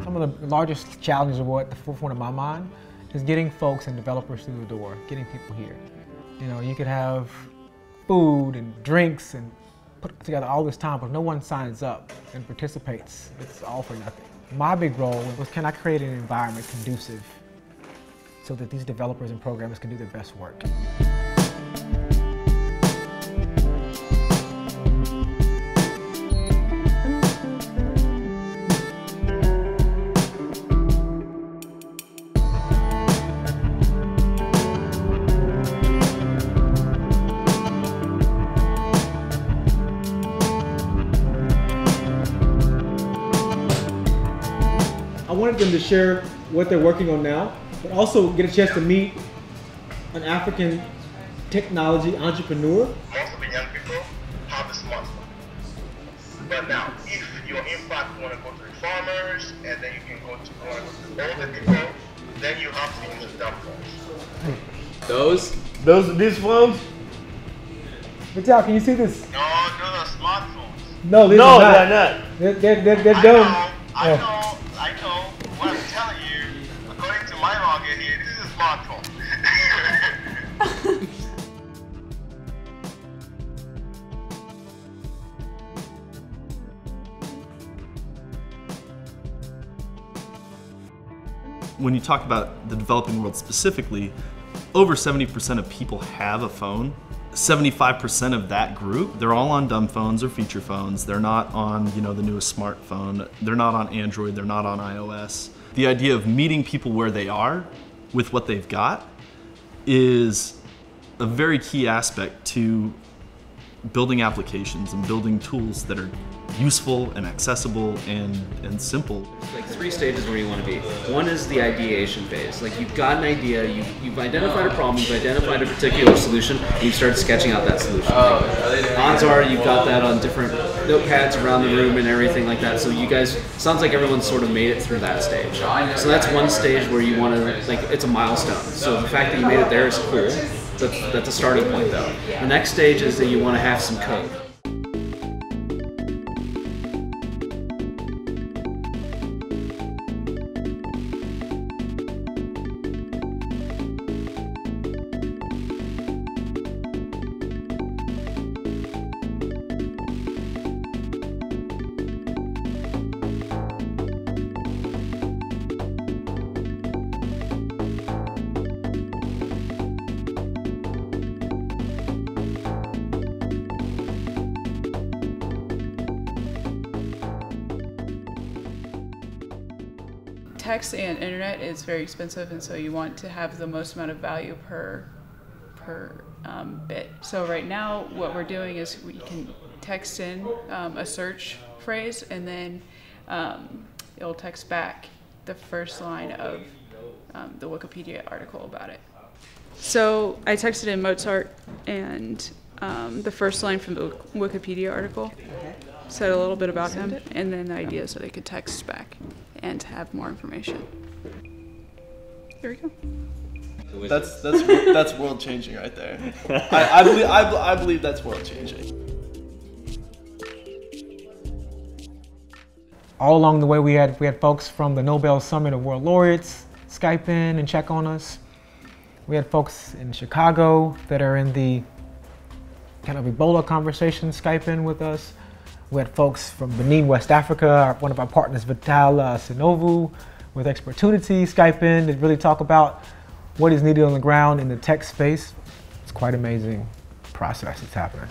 Some of the largest challenges of what at the forefront of my mind is getting folks and developers through the door, getting people here. You know, you could have food and drinks and put together all this time, but if no one signs up and participates, it's all for nothing. My big role was, can I create an environment conducive so that these developers and programmers can do their best work? I wanted them to share what they're working on now, but also get a chance to meet an African technology entrepreneur. Most of the young people have a smartphone. But now, if you in fact want to go to the farmers, and then you can go to older people, then you have to use the dumb phones. These phones? Vital, can you see this? No, those are smartphones. No, they're not. They're dumb. I know. What I'm telling you, according to my login here, this is a smartphone. When you talk about the developing world specifically, over 70% of people have a phone. 75% of that group, they're all on dumb phones or feature phones. They're not on, you know, the newest smartphone. They're not on Android. They're not on iOS. The idea of meeting people where they are with what they've got is a very key aspect to building applications and building tools that are useful and accessible and simple. Like 3 stages where you want to be. One is the ideation phase. Like you've got an idea, you've identified a problem, you've identified a particular solution, and you've started sketching out that solution. Like, odds are you've got that on different notepads around the room and everything like that. So you guys, sounds like everyone's sort of made it through that stage. So that's one stage where you want to, like, it's a milestone. So the fact that you made it there is cool. That's a starting point though. The next stage is that you want to have some code. Text and internet is very expensive, and so you want to have the most amount of value per bit. So right now what we're doing is we can text in a search phrase, and then it'll text back the first line of the Wikipedia article about it. So I texted in Mozart and the first line from the Wikipedia article, said a little bit about him, and then the idea so they could text back and have more information. There we go. That's world changing right there. I believe that's world changing. All along the way, we had folks from the Nobel Summit of World Laureates Skype in and check on us. We had folks in Chicago that are in the kind of Ebola conversation Skype in with us. We had folks from Benin, West Africa, one of our partners, Vital Sinovu, with Expertunity Skype in to really talk about what is needed on the ground in the tech space. It's quite an amazing process that's happening.